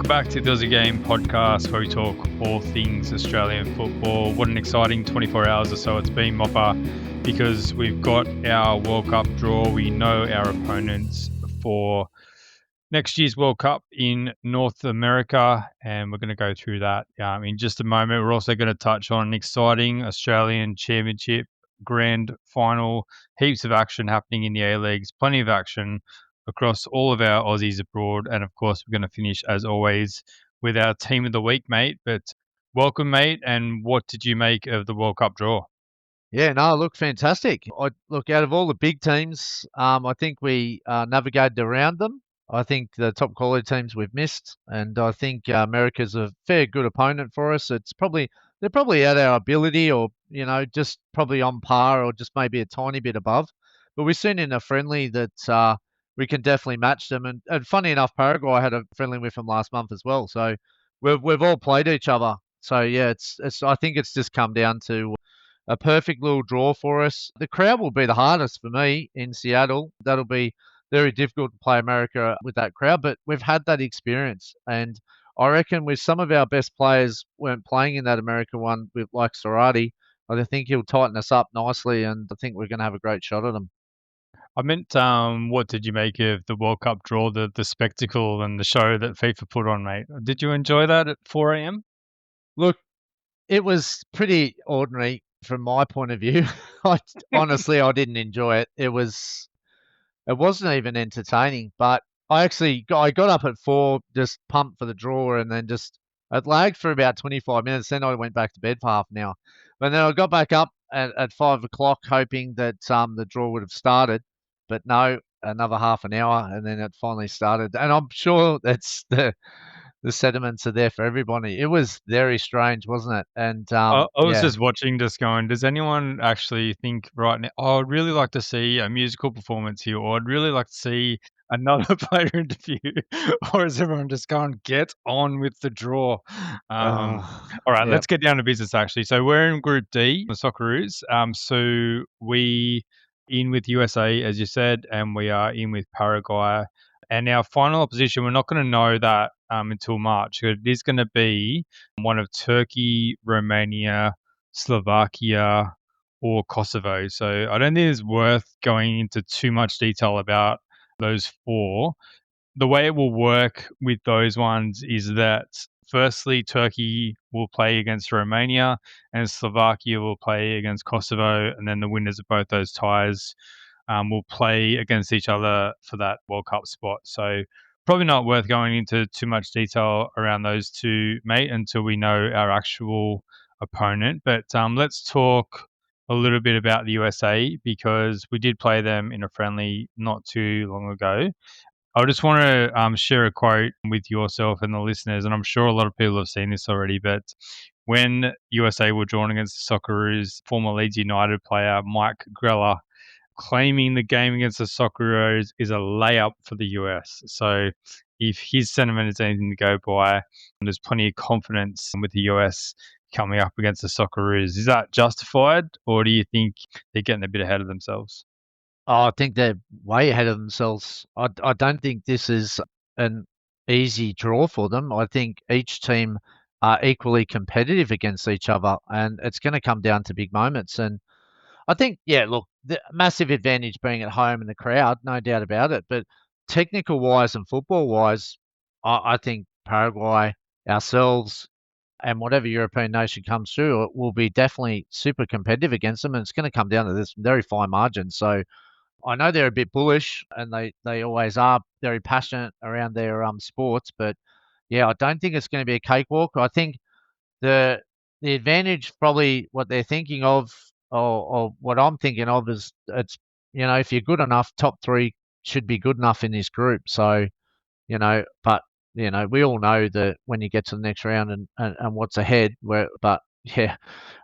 Welcome back to the Aussie Game Podcast, where we talk all things Australian football. What an exciting 24 hours or so it's been, Mopper, because we've got our World Cup draw. We know our opponents for next year's World Cup in North America, and we're going to go through that in just a moment. We're also going to touch on an exciting Australian Championship Grand Final. Heaps of action happening in the A-Leagues, plenty of action across all of our Aussies abroad. And of course, we're going to finish, as always, with our team of the week, mate. But welcome, mate. And what did you make of the World Cup draw? Yeah, no, look, fantastic. Look, out of all the big teams, I think we navigated around them. I think the top quality teams we've missed, and I think America's a fair good opponent for us. They're probably at our ability, or just probably on par, or just maybe a tiny bit above. But we've seen in a friendly that we can definitely match them. And funny enough, Paraguay had a friendly with them last month as well. So we've all played each other. So yeah, it's I think it's just come down to a perfect little draw for us. The crowd will be the hardest for me in Seattle. That'll be very difficult to play America with that crowd, but we've had that experience. And I reckon with some of our best players weren't playing in that America one with like Sorati, I think he'll tighten us up nicely, and I think we're going to have a great shot at him. I meant, what did you make of the World Cup draw, the spectacle and the show that FIFA put on, mate? Did you enjoy that at 4 a.m.? Look, it was pretty ordinary from my point of view. Honestly, I didn't enjoy it. It wasn't even entertaining, but I got up at 4, just pumped for the draw, and then it lagged for about 25 minutes. Then I went back to bed for half an hour. But then I got back up at 5 o'clock, hoping that the draw would have started. But no, another half an hour, and then it finally started. And I'm sure that's the sentiments are there for everybody. It was very strange, wasn't it? And I was yeah. just watching, just going, does anyone actually think right now, oh, I'd really like to see a musical performance here, or I'd really like to see another player interview, or is everyone just going, get on with the draw? All right, Yeah. let's get down to business, actually. So we're in Group D, the Socceroos. So we in with USA, as you said, and we are in with Paraguay. And our final opposition, we're not going to know that until March. It is going to be one of Turkey, Romania, Slovakia, or Kosovo. So I don't think it's worth going into too much detail about those four. The way it will work with those ones is that firstly, Turkey will play against Romania and Slovakia will play against Kosovo, and then the winners of both those ties will play against each other for that World Cup spot. So probably not worth going into too much detail around those two, mate, until we know our actual opponent. But let's talk a little bit about the USA, because we did play them in a friendly not too long ago. I just want to share a quote with yourself and the listeners, and I'm sure a lot of people have seen this already, but when USA were drawn against the Socceroos, former Leeds United player Mike Grella claiming the game against the Socceroos is a layup for the US. So if his sentiment is anything to go by, there's plenty of confidence with the US coming up against the Socceroos. Is that justified, or do you think they're getting a bit ahead of themselves? Oh, I think they're way ahead of themselves. I don't think this is an easy draw for them. I think each team are equally competitive against each other, and it's going to come down to big moments. And I think, yeah, look, the massive advantage being at home in the crowd, no doubt about it. But technical wise and football wise, I think Paraguay, ourselves, and whatever European nation comes through, it will be definitely super competitive against them. And it's going to come down to this very fine margin. So I know they're a bit bullish, and they always are very passionate around their sports. But yeah, I don't think it's going to be a cakewalk. I think the the advantage, probably what they're thinking of, or what I'm thinking of, is it's if you're good enough, top three should be good enough in this group. So but we all know that when you get to the next round and what's ahead. But yeah,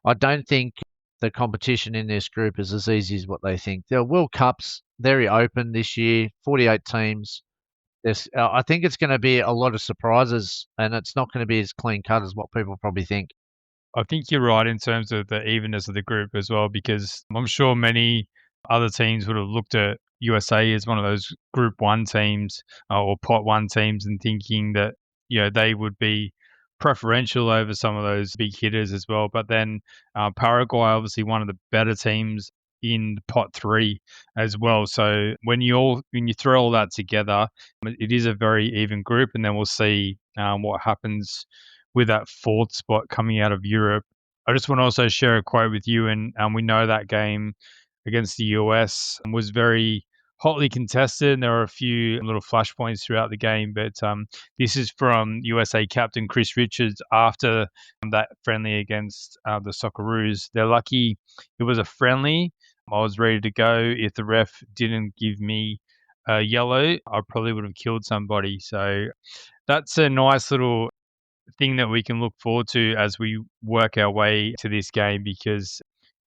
I don't think the competition in this group is as easy as what they think. The World Cup's very open this year, 48 teams. I think it's going to be a lot of surprises, and it's not going to be as clean cut as what people probably think. I think you're right in terms of the evenness of the group as well, because I'm sure many other teams would have looked at USA as one of those Group 1 teams or Pot 1 teams and thinking that they would be preferential over some of those big hitters as well. But then Paraguay, obviously one of the better teams in pot three as well. So when you throw all that together, it is a very even group, and then we'll see what happens with that fourth spot coming out of Europe. I just want to also share a quote with you, and we know that game against the US was very hotly contested, and there were a few little flashpoints throughout the game. But this is from USA captain Chris Richards after that friendly against the Socceroos. They're lucky it was a friendly. I was ready to go. If the ref didn't give me a yellow, I probably would have killed somebody. So that's a nice little thing that we can look forward to as we work our way to this game, because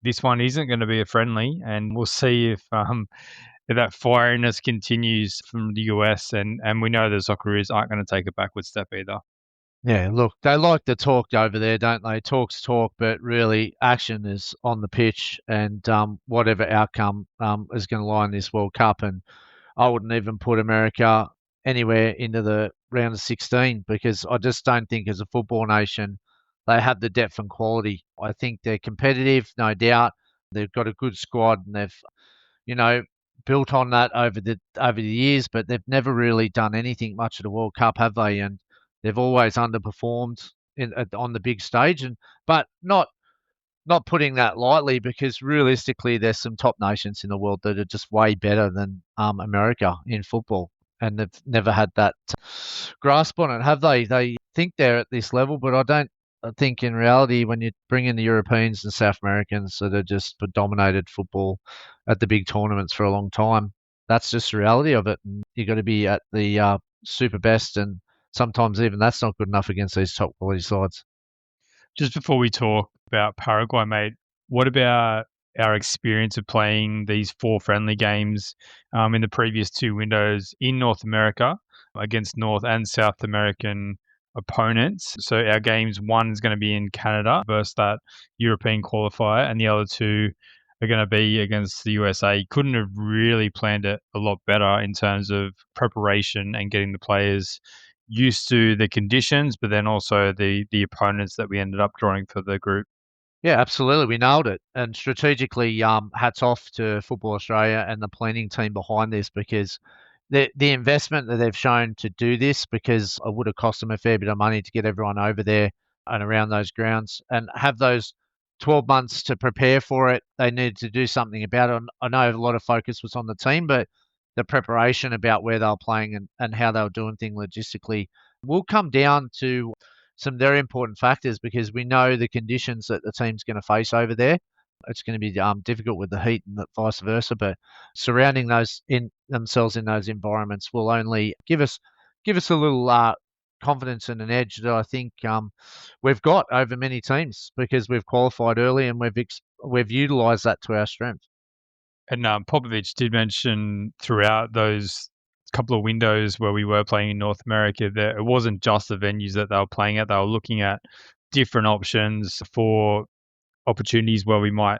this one isn't going to be a friendly, and we'll see if that firiness continues from the US, and we know the Socceroos aren't going to take a backward step either. Yeah, look, they like to talk over there, don't they? Talk's talk, but really action is on the pitch, and whatever outcome is going to lie in this World Cup. And I wouldn't even put America anywhere into the round of 16 because I just don't think as a football nation they have the depth and quality. I think they're competitive, no doubt. They've got a good squad and they've, you know, built on that over the years, but they've never really done anything much at the World Cup, have they? And they've always underperformed on the big stage, and but not putting that lightly because realistically, there's some top nations in the world that are just way better than America in football, and they've never had that grasp on it, have they? They think they're at this level, but I don't. I think in reality, when you bring in the Europeans and South Americans that are just dominated football at the big tournaments for a long time, that's just the reality of it. And you got to be at the super best, and sometimes even that's not good enough against these top quality sides. Just before we talk about Paraguay, mate, what about our experience of playing these four friendly games in the previous two windows in North America against North and South American opponents? So our games, one is going to be in Canada versus that European qualifier, and the other two are going to be against the USA. Couldn't have really planned it a lot better in terms of preparation and getting the players used to the conditions, but then also the opponents that we ended up drawing for the group. Yeah, absolutely. We nailed it. And strategically, hats off to Football Australia and the planning team behind this because the investment that they've shown to do this, because it would have cost them a fair bit of money to get everyone over there and around those grounds and have those 12 months to prepare for it. They needed to do something about it. I know a lot of focus was on the team, but the preparation about where they were playing and how they were doing things logistically will come down to some very important factors because we know the conditions that the team's going to face over there. It's going to be difficult with the heat and vice versa, but surrounding those in themselves in those environments will only give us a little confidence and an edge that I think we've got over many teams because we've qualified early and we've utilised that to our strength. And Popovich did mention throughout those couple of windows where we were playing in North America that it wasn't just the venues that they were playing at. They were looking at different options for opportunities where we might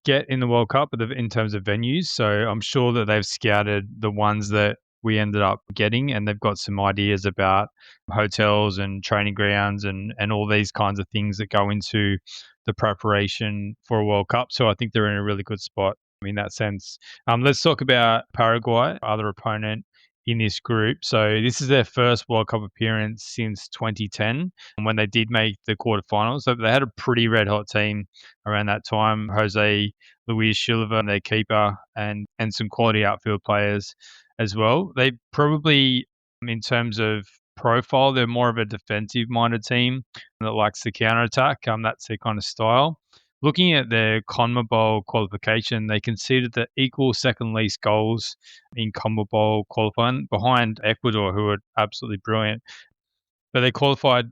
get in the World Cup in terms of venues. So I'm sure that they've scouted the ones that we ended up getting, and they've got some ideas about hotels and training grounds and all these kinds of things that go into the preparation for a World Cup. So I think they're in a really good spot in that sense. Let's talk about Paraguay, other opponent in this group. So this is their first World Cup appearance since 2010 when they did make the quarterfinals. So they had a pretty red hot team around that time. Jose Luis Silva, their keeper, and some quality outfield players as well. They probably, in terms of profile, they're more of a defensive minded team that likes the counter attack. That's their kind of style. Looking at their CONMEBOL qualification, they conceded the equal second least goals in CONMEBOL qualifying behind Ecuador, who are absolutely brilliant. But they qualified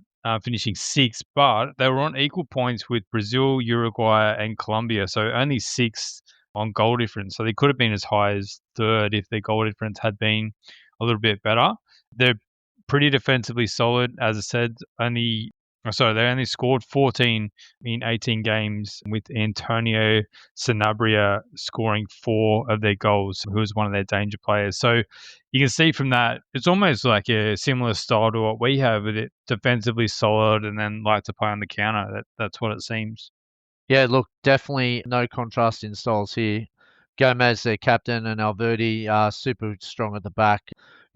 finishing sixth, but they were on equal points with Brazil, Uruguay, and Colombia. So only sixth on goal difference. So they could have been as high as third if their goal difference had been a little bit better. They're pretty defensively solid. As I said, only Sorry, they only scored 14 in 18 games, with Antonio Sanabria scoring 4 of their goals, who was one of their danger players. So you can see from that, it's almost like a similar style to what we have, with it defensively solid and then like to play on the counter. That's what it seems. Yeah, look, definitely no contrast in styles here. Gómez, their captain, and Alderete are super strong at the back.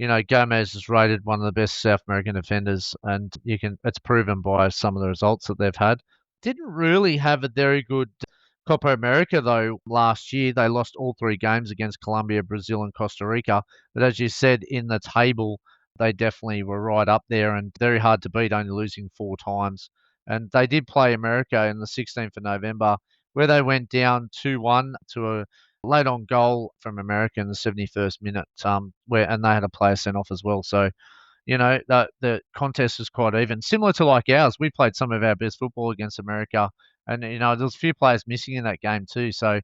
Gómez is rated one of the best South American defenders, and it's proven by some of the results that they've had. Didn't really have a very good Copa America though last year. They lost all 3 games against Colombia, Brazil, and Costa Rica. But as you said, in the table, they definitely were right up there and very hard to beat, only losing 4 times. And they did play America in the 16th of November, where they went down 2-1 to a late on goal from America in the 71st minute, and they had a player sent off as well. So, the contest was quite even, similar to like ours. We played some of our best football against America, and there was a few players missing in that game too. So,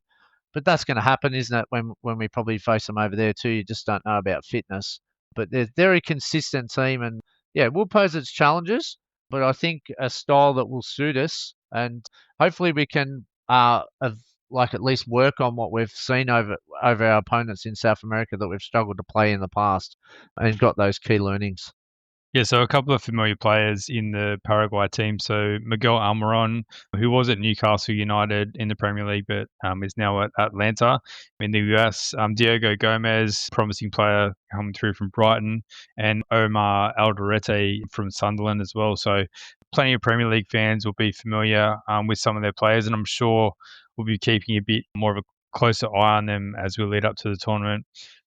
but that's going to happen, isn't it? When we probably face them over there too, you just don't know about fitness. But they're a very consistent team, and yeah, we'll pose its challenges. But I think a style that will suit us, and hopefully we can like at least work on what we've seen over our opponents in South America that we've struggled to play in the past, and got those key learnings. Yeah, so a couple of familiar players in the Paraguay team. So Miguel Almirón, who was at Newcastle United in the Premier League, but is now at Atlanta in the US. Diego Gómez, promising player coming through from Brighton, and Omar Alderete from Sunderland as well. So plenty of Premier League fans will be familiar with some of their players, and I'm sure we'll be keeping a bit more of a closer eye on them as we lead up to the tournament.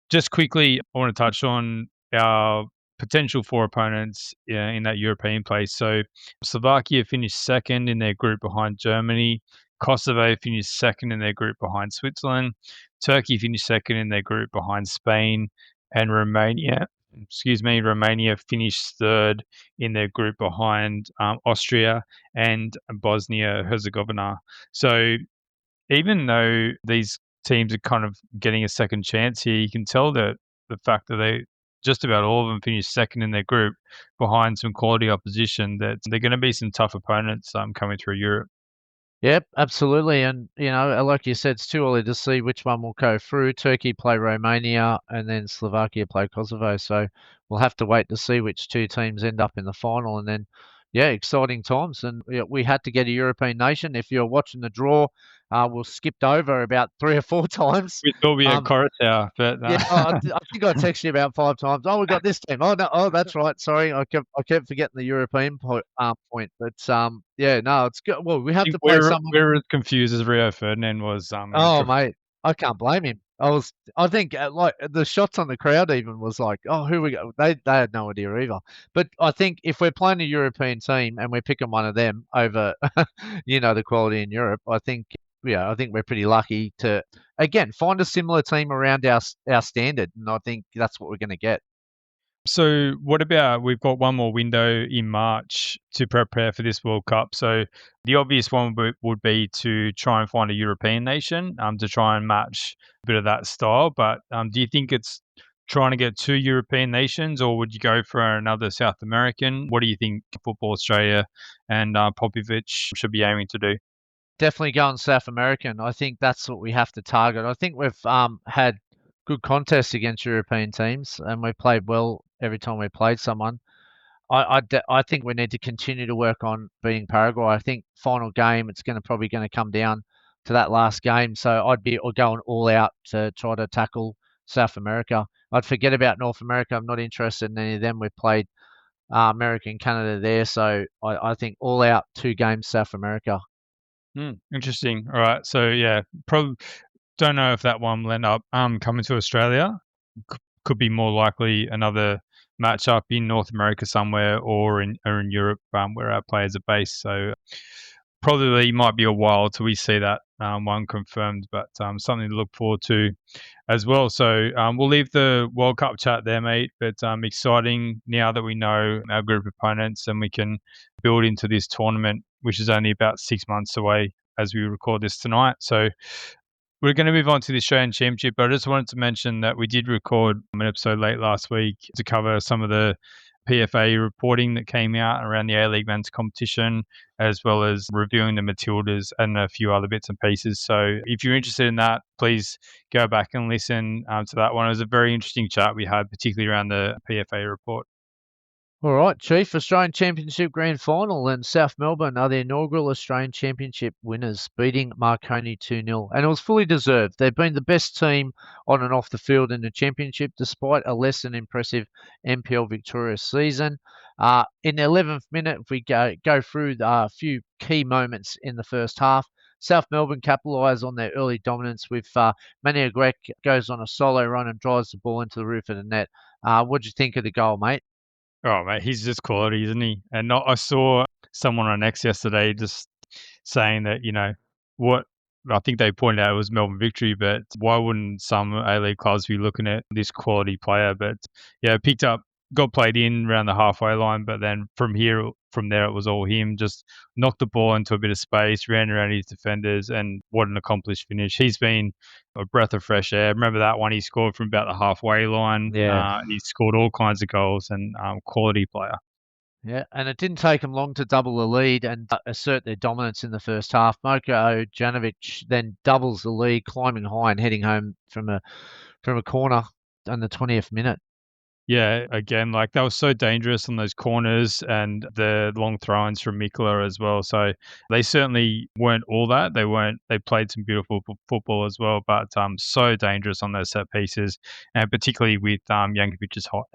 Just quickly, I want to touch on our potential 4 opponents in that European place. So Slovakia finished second in their group behind Germany. Kosovo finished second in their group behind Switzerland. Turkey finished second in their group behind Spain. And Romania finished third in their group behind Austria and Bosnia Herzegovina. So even though these teams are kind of getting a second chance here, you can tell that the fact that they just about all of them finished second in their group behind some quality opposition, that they're going to be some tough opponents coming through Europe. Yep, absolutely. And, like you said, it's too early to see which one will go through. Turkey play Romania and then Slovakia play Kosovo. So we'll have to wait to see which 2 teams end up in the final. And then, yeah, exciting times. And we had to get a European nation. If you're watching the draw, we'll skipped over about 3 or 4 times. We thought we had Coruscant, but Yeah, I think I texted you about 5 times. Oh, we got this team. Oh no, oh that's right. Sorry, I kept forgetting the European point. But yeah, no, it's good. Well, we have to play someone. We're as confused as Rio Ferdinand was. Oh mate, I can't blame him. I think like the shots on the crowd even was like, oh, who we got? They had no idea either. But I think if we're playing a European team and we're picking one of them over, the quality in Europe, I think we're pretty lucky to again find a similar team around our standard, and I think that's what we're going to get. So what about, we've got one more window in March to prepare for this World Cup. So the obvious one would be to try and find a European nation to try and match a bit of that style. But do you think it's trying to get 2 European nations, or would you go for another South American? What do you think Football Australia and Popovic should be aiming to do? Definitely going South American. I think that's what we have to target. I think we've had good contests against European teams, and we've played well every time we played someone. I think we need to continue to work on beating Paraguay. I think final game, it's probably going to come down to that last game. So I'd be going all out to try to tackle South America. I'd forget about North America. I'm not interested in any of them. We've played America and Canada there. So I think all out 2 games South America. Interesting. All right. So yeah, probably don't know if that one will end up coming to Australia. Could be more likely another matchup in North America somewhere, or in Europe, where our players are based. So probably might be a while till we see that one confirmed, but something to look forward to as well. So we'll leave the World Cup chat there, mate. But exciting now that we know our group opponents, and we can build into this tournament, which is only about 6 months away as we record this tonight. So we're going to move on to the Australian Championship, but I just wanted to mention that we did record an episode late last week to cover some of the PFA reporting that came out around the A-League men's competition, as well as reviewing the Matildas and a few other bits and pieces. So if you're interested in that, please go back and listen to that one. It was a very interesting chat we had, particularly around the PFA report. All right, Chief. Australian Championship Grand Final, and South Melbourne are the inaugural Australian Championship winners, beating Marconi 2-0. And it was fully deserved. They've been the best team on and off the field in the championship, despite a less than impressive NPL victorious season. In the 11th minute, if we go through a few key moments in the first half, South Melbourne capitalised on their early dominance with Manny Aguek goes on a solo run and drives the ball into the roof of the net. What do you think of the goal, mate? Oh, mate, he's just quality, isn't he? And I saw someone on X yesterday just saying that, what I think they pointed out it was Melbourne victory, but why wouldn't some A-League clubs be looking at this quality player? But yeah, got played in around the halfway line, but then from there, it was all him. Just knocked the ball into a bit of space, ran around his defenders, and what an accomplished finish. He's been a breath of fresh air. Remember that one he scored from about the halfway line? Yeah. He scored all kinds of goals and quality player. Yeah, and it didn't take them long to double the lead and assert their dominance in the first half. Aguek Jankovic then doubles the lead, climbing high and heading home from a corner in the 20th minute. Yeah, again, like they were so dangerous on those corners and the long throw-ins from Mikula as well. So they certainly weren't all that. They played some beautiful football as well, but so dangerous on those set pieces, and particularly with Jankovic's hot.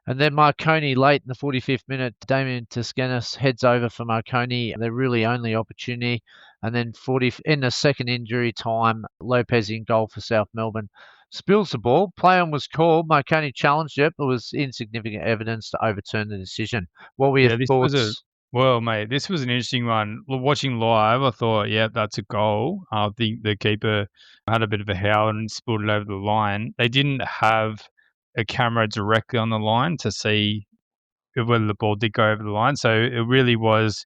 And then Marconi late in the 45th minute, Damien Toscanis heads over for Marconi, their really only opportunity. And then in the second injury time, Lopez in goal for South Melbourne spills the ball. Play on was called. Marconi challenged it, but was insignificant evidence to overturn the decision. What were your thoughts? Mate, this was an interesting one. Watching live, I thought, yeah, that's a goal. I think the keeper had a bit of a howl and spilled it over the line. They didn't have a camera directly on the line to see whether the ball did go over the line. So it really was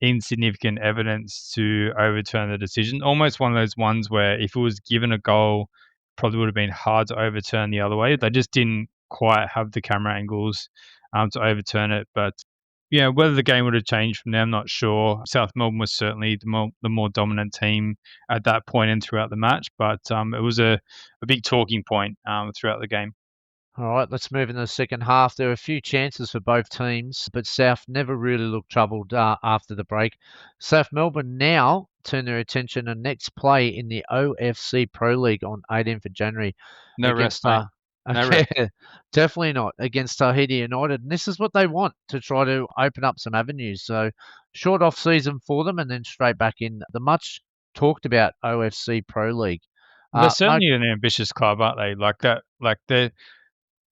insignificant evidence to overturn the decision. Almost one of those ones where if it was given a goal, probably would have been hard to overturn the other way. They just didn't quite have the camera angles to overturn it. But yeah, whether the game would have changed from there, I'm not sure. South Melbourne was certainly the more dominant team at that point and throughout the match. But it was a big talking point throughout the game. All right, let's move into the second half. There were a few chances for both teams, but South never really looked troubled after the break. South Melbourne now turn their attention to next play in the OFC Pro League on 18th of January. No rest, mate. No rest. Definitely not against Tahiti United. And this is what they want, to try to open up some avenues. So short off season for them and then straight back in the much talked about OFC Pro League. They're certainly an ambitious club, aren't they? Like that,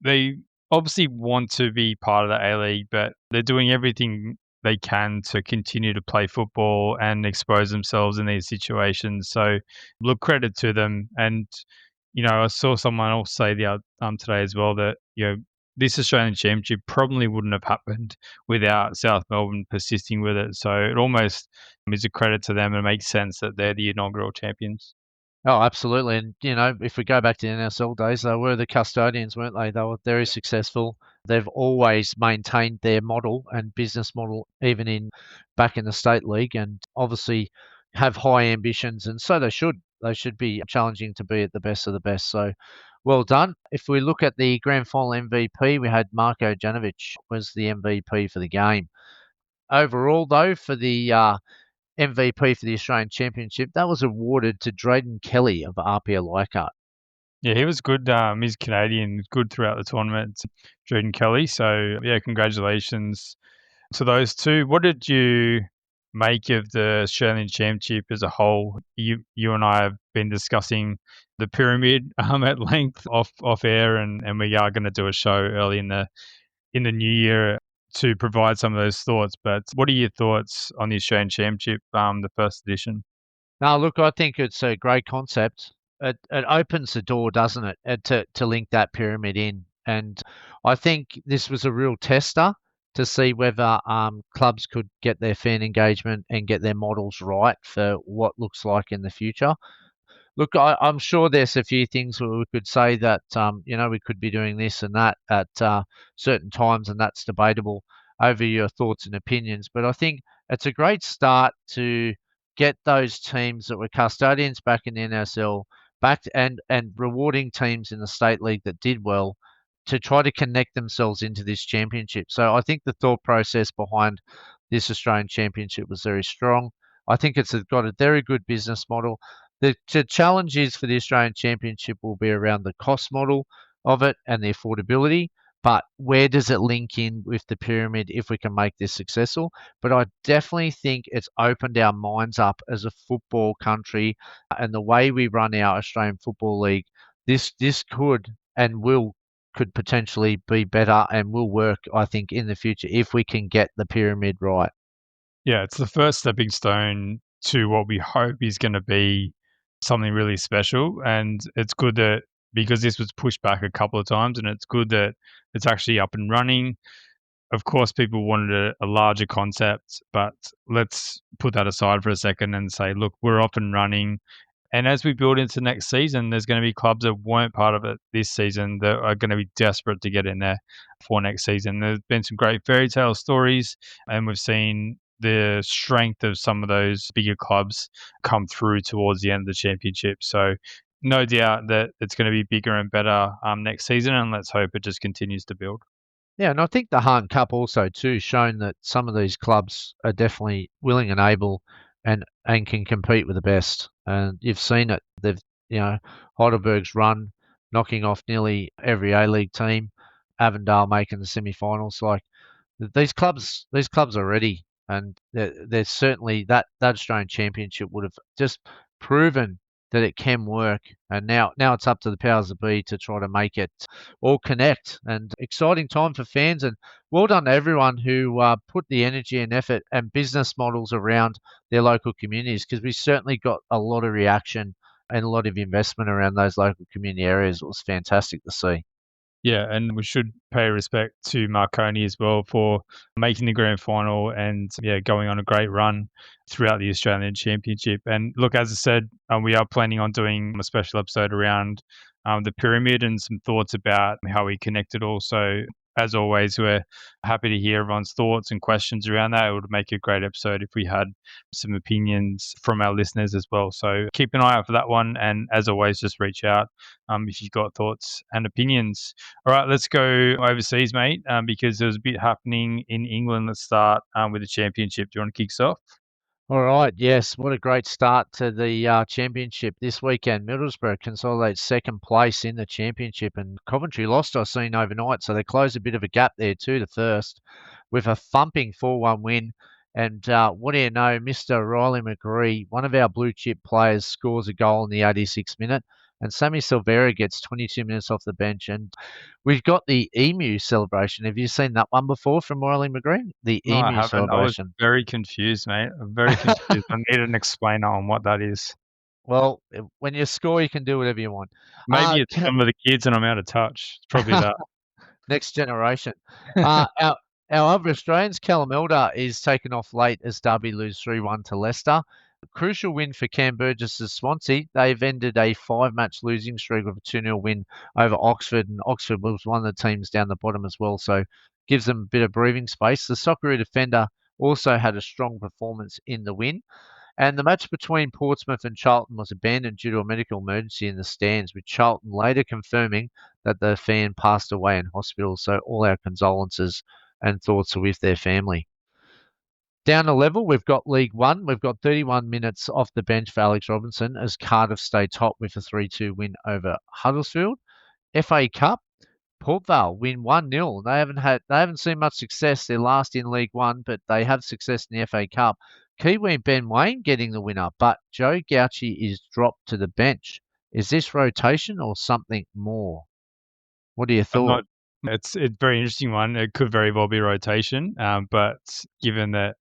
they obviously want to be part of the A-League, but they're doing everything they can to continue to play football and expose themselves in these situations. So look, credit to them. And, I saw someone else say today as well that, this Australian Championship probably wouldn't have happened without South Melbourne persisting with it. So it almost is a credit to them and it makes sense that they're the inaugural champions. Oh, absolutely. And, if we go back to the NSL days, they were the custodians, weren't they? They were very successful. They've always maintained their model and business model, even back in the State League, and obviously have high ambitions. And so they should. They should be challenging to be at the best of the best. So well done. If we look at the grand final MVP, we had Marko Janovic was the MVP for the game. Overall, though, for the MVP for the Australian Championship, that was awarded to Dredon Kelly of RPL Leichhardt. Yeah, he was good. He's Canadian, good throughout the tournament, Dredon Kelly. So, yeah, congratulations to those two. What did you make of the Australian Championship as a whole? You and I have been discussing the pyramid at length off air, and we are going to do a show early in the new year to provide some of those thoughts. But what are your thoughts on the Australian Championship, the first edition? Now, look, I think it's a great concept. It opens the door, doesn't it, to link that pyramid in. And I think this was a real tester to see whether clubs could get their fan engagement and get their models right for what looks like in the future. Look, I'm sure there's a few things where we could say that, we could be doing this and that at certain times, and that's debatable over your thoughts and opinions. But I think it's a great start to get those teams that were custodians back in the NSL back and rewarding teams in the state league that did well to try to connect themselves into this championship. So I think the thought process behind this Australian championship was very strong. I think it's got a very good business model. The challenges for the Australian Championship will be around the cost model of it and the affordability. But where does it link in with the pyramid if we can make this successful? But I definitely think it's opened our minds up as a football country and the way we run our Australian Football League. This could potentially be better and will work, I think, in the future if we can get the pyramid right. Yeah, it's the first stepping stone to what we hope is going to be something really special. And it's good that because this was pushed back a couple of times, and it's good that it's actually up and running. Of course, people wanted a larger concept, but let's put that aside for a second and say, look, we're up and running. And as we build into next season, there's going to be clubs that weren't part of it this season that are going to be desperate to get in there for next season. There's been some great fairy tale stories, and we've seen the strength of some of those bigger clubs come through towards the end of the championship. So, no doubt that it's going to be bigger and better next season, and let's hope it just continues to build. Yeah, and I think the Hahn Cup also too shown that some of these clubs are definitely willing and able and can compete with the best. And you've seen it. Heidelberg's run, knocking off nearly every A League team, Avondale making the semi-finals. Like these clubs are ready, and there's certainly that Australian Championship would have just proven that it can work. And now it's up to the powers that be to try to make it all connect. And exciting time for fans. And well done to everyone who put the energy and effort and business models around their local communities, because we certainly got a lot of reaction and a lot of investment around those local community areas. It was fantastic to see. Yeah, and we should pay respect to Marconi as well for making the grand final and going on a great run throughout the Australian Championship. And look, as I said, we are planning on doing a special episode around the pyramid and some thoughts about how we connect it all. So, as always, we're happy to hear everyone's thoughts and questions around that. It would make a great episode if we had some opinions from our listeners as well. So, keep an eye out for that one. And as always, just reach out if you've got thoughts and opinions. All right, let's go overseas, mate, because there's a bit happening in England. Let's start with the championship. Do you want to kick us off? All right, yes, what a great start to the championship this weekend. Middlesbrough consolidates second place in the championship, and Coventry lost, I seen overnight, so they closed a bit of a gap there to the first with a thumping 4-1 win. And what do you know, Mr. Riley McGree, one of our blue chip players, scores a goal in the 86th minute, and Sammy Silvera gets 22 minutes off the bench. And we've got the emu celebration. Have you seen that one before from Riley McGree? The No, I emu haven't. I was celebration. very confused, mate. I'm very confused. I need an explainer on what that is. Well, when you score, you can do whatever you want. Maybe it's some of the kids and I'm out of touch. It's probably that. Next generation. Our other Australians, Callum Elder, is taken off late as Derby lose 3-1 to Leicester. A crucial win for Cam Burgess' Swansea. They've ended a 5-match losing streak with a 2-0 win over Oxford, and Oxford was one of the teams down the bottom as well, so gives them a bit of breathing space. The Socceroo defender also had a strong performance in the win. And the match between Portsmouth and Charlton was abandoned due to a medical emergency in the stands, with Charlton later confirming that the fan passed away in hospital. So all our condolences and thoughts are with their family. Down a level, we've got League One. We've got 31 minutes off the bench for Alex Robinson as Cardiff stay top with a 3-2 win over Huddersfield. FA Cup, Port Vale win 1-0. They haven't seen much success. They're last in League One, but they have success in the FA Cup. Kiwi Ben Waine getting the winner, but Joe Gauci is dropped to the bench. Is this rotation or something more? What are your I'm not. thoughts? It's a very interesting one. It could very well be rotation, but given that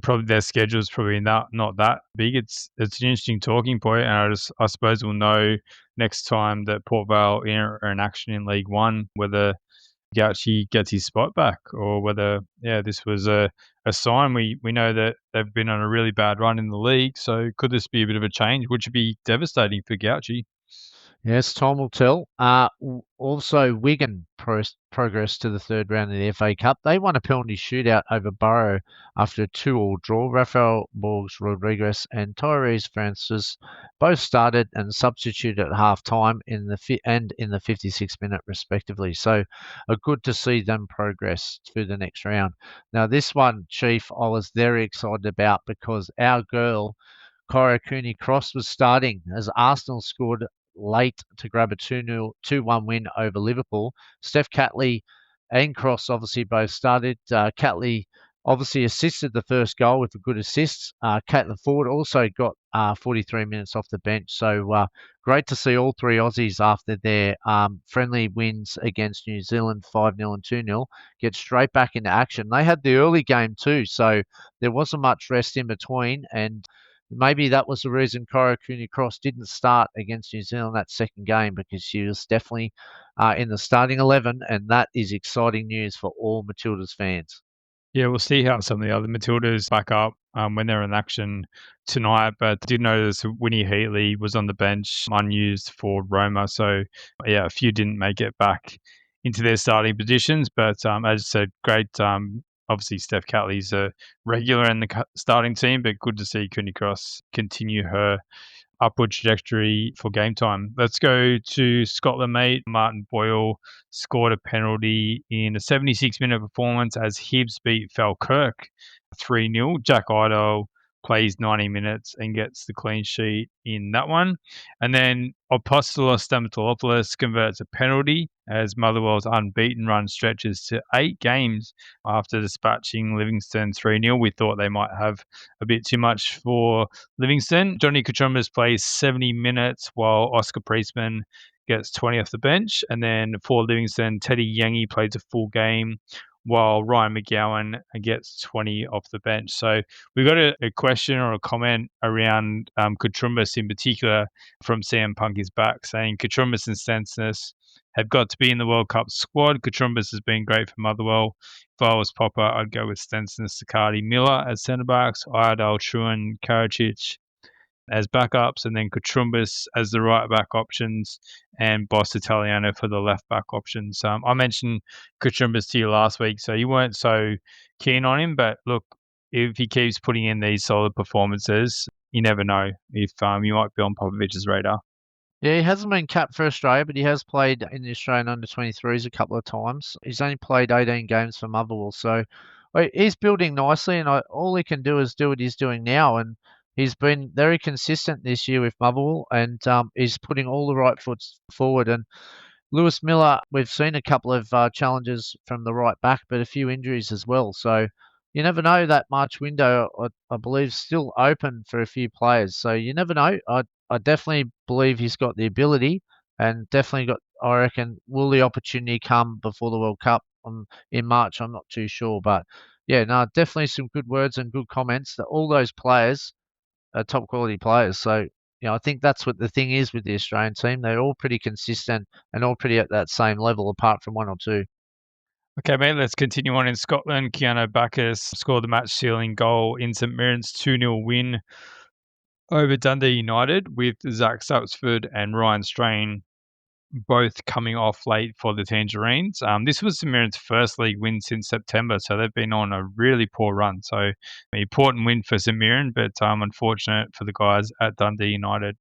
probably their schedule is probably not that big, it's an interesting talking point, and I suppose we'll know next time that Port Vale are in action in League One whether Gauchi gets his spot back, or whether this was a sign. We know that they've been on a really bad run in the league, so could this be a bit of a change, which would be devastating for Gauchi? Yes, time will tell. Also, Wigan progressed to the third round of the FA Cup. They won a penalty shootout over Borough after a 2-2 draw. Rafael Borges Rodriguez and Tyrese Francis both started and substituted at half time in the 56th minute, respectively. So, good to see them progress through the next round. Now, this one, Chief, I was very excited about because our girl, Kyra Cooney-Cross, was starting as Arsenal scored late to grab a 2-1 win over Liverpool. Steph Catley and Cross obviously both started. Catley obviously assisted the first goal with a good assist. Caitlin Ford also got 43 minutes off the bench. So great to see all three Aussies after their friendly wins against New Zealand 5-0 and 2-0 get straight back into action. They had the early game too, so there wasn't much rest in between, and maybe that was the reason Kyra Cooney-Cross didn't start against New Zealand that second game, because she was definitely in the starting 11, and that is exciting news for all Matildas fans. Yeah, we'll see how some of the other Matildas back up when they're in action tonight. But I did notice Winnie Heatley was on the bench, unused for Roma. So, a few didn't make it back into their starting positions. But as I said, great. Obviously, Steph Catley's a regular in the starting team, but good to see Cooney Cross continue her upward trajectory for game time. Let's go to Scotland, mate. Martin Boyle scored a penalty in a 76-minute performance as Hibs beat Falkirk 3-0. Jack Idle plays 90 minutes and gets the clean sheet in that one. And then Apostolos Stamatolopoulos converts a penalty as Motherwell's unbeaten run stretches to 8 games after dispatching Livingston 3-0. We thought they might have a bit too much for Livingston. Johnny Kachumbas plays 70 minutes while Oscar Priestman gets 20 off the bench. And then for Livingston, Teddy Yangi plays a full game while Ryan McGowan gets 20 off the bench. So we got a question or a comment around Kachumbas in particular from CM Punk is back, saying Kachumbas and Stensness have got to be in the World Cup squad. Kachumbas has been great for Motherwell. If I was Popper, I'd go with Stensness, Sakati, Miller as centre backs, Iredale, Truan, Karacic as backups, and then Katrumbas as the right back options, and Boss Italiano for the left back options. I mentioned Katrumbas to you last week, so you weren't so keen on him, but look, if he keeps putting in these solid performances, you never know if you might be on Popovic's radar. Yeah, he hasn't been capped for Australia, but he has played in the Australian under-23s a couple of times. He's only played 18 games for Motherwell, so he's building nicely, and all he can do is do what he's doing now. And he's been very consistent this year with Motherwell, and he's putting all the right foot forward. And Lewis Miller, we've seen a couple of challenges from the right back, but a few injuries as well. So you never know, that March window, I believe, is still open for a few players. So you never know. I definitely believe he's got the ability, and definitely got, I reckon, will the opportunity come before the World Cup in March? I'm not too sure. But yeah, no, definitely some good words and good comments. That all those players are top quality players. So, I think that's what the thing is with the Australian team. They're all pretty consistent and all pretty at that same level, apart from one or two. Okay, mate, let's continue on in Scotland. Keanu Bacchus scored the match sealing goal in St Mirren's 2-0 win over Dundee United, with Zach Sapsford and Ryan Strain both coming off late for the Tangerines. This was St Mirren's first league win since September, so they've been on a really poor run. So an important win for St Mirren, but unfortunate for the guys at Dundee United.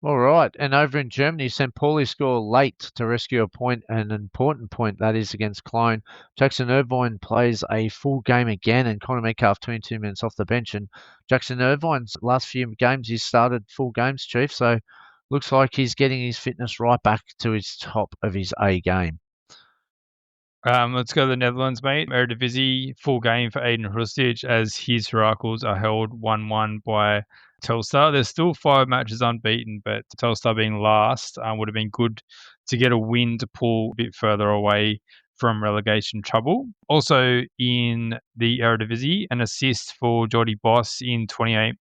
All right. And over in Germany, St. Pauli score late to rescue a point, an important point that is against Cologne. Jackson Irvine plays a full game again, and Conor Metcalf 22 minutes off the bench. And Jackson Irvine's last few games, he's started full games, Chief. So looks like he's getting his fitness right back to his top of his A game. Let's go to the Netherlands, mate. Eredivisie, full game for Aiden Hrustic as his Heracles are held 1-1 by Telstar. There's still 5 matches unbeaten, but Telstar being last would have been good to get a win to pull a bit further away from relegation trouble. Also in the Eredivisie, an assist for Jordy Boss in 28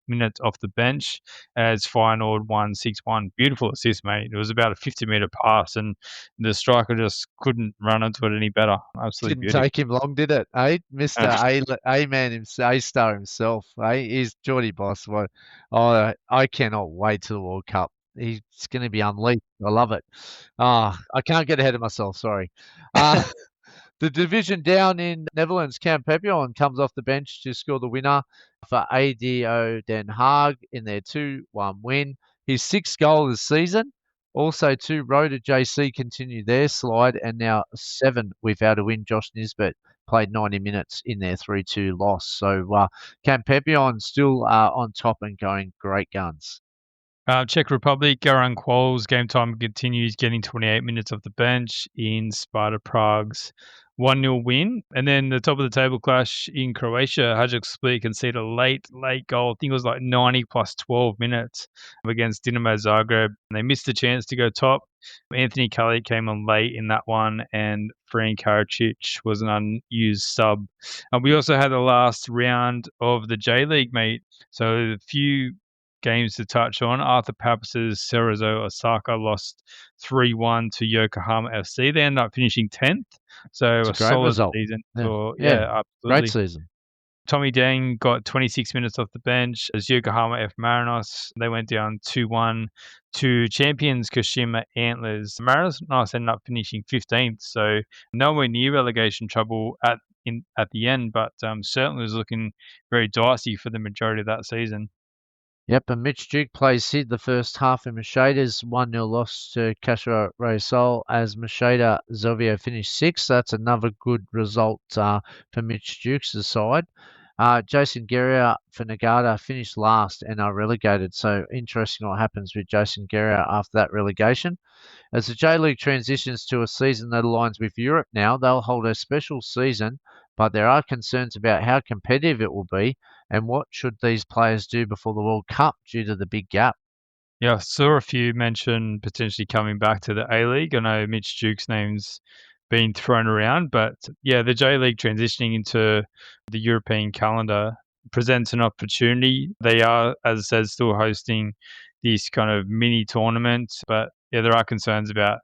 minutes off the bench as finalled 1-6-1. Beautiful assist, mate. It was about a 50-meter pass, and the striker just couldn't run into it any better. Absolutely Didn't beauty. take him long, did it? Mr. A-man himself, A-star himself. He's Geordie Boss. What? Oh, I cannot wait till the World Cup. He's going to be unleashed. I love it. I can't get ahead of myself. Sorry. Uh, The division down in Netherlands, Camp Pepion comes off the bench to score the winner for ADO Den Haag in their 2-1 win. His sixth goal this season. Also, two Roda JC continue their slide, and now 7 without a win. Josh Nisbet played 90 minutes in their 3-2 loss. So Camp Pepion still on top and going great guns. Czech Republic, Garan Qualls, game time continues, getting 28 minutes off the bench in Sparta Prague's 1-0 win. And then the top of the table clash in Croatia, Hajduk Split conceded a late goal. I think it was like 90 plus 12 minutes against Dinamo Zagreb. They missed the chance to go top. Anthony Kelly came on late in that one, and Fran Karacic was an unused sub. We also had the last round of the J League, mate. So a few games to touch on. Arthur Papas's Cerezo Osaka lost 3-1 to Yokohama FC. They ended up finishing 10th. So It's a a great solid result. season. Yeah, Absolutely. great season. Tommy Deng got 26 minutes off the bench as Yokohama F Marinos. They went down 2-1 to champions Kashima Antlers. Marinos ended up finishing 15th, so nowhere near relegation trouble at the end, but certainly was looking very dicey for the majority of that season. Yep, and Mitch Duke plays Sid the first half in Macheda's 1-0 loss to Cachorro Reysol as Macheda Zovio finished 6th. That's another good result for Mitch Duke's side. Jason Guerra for Nagata finished last and are relegated. So interesting what happens with Jason Guerra after that relegation. As the J-League transitions to a season that aligns with Europe now, they'll hold a special season, but there are concerns about how competitive it will be and what should these players do before the World Cup due to the big gap. Yeah, I saw a few mention potentially coming back to the A-League. I know Mitch Duke's name's been thrown around, but yeah, the J-League transitioning into the European calendar presents an opportunity. They are, as I said, still hosting this kind of mini tournament, but yeah, there are concerns about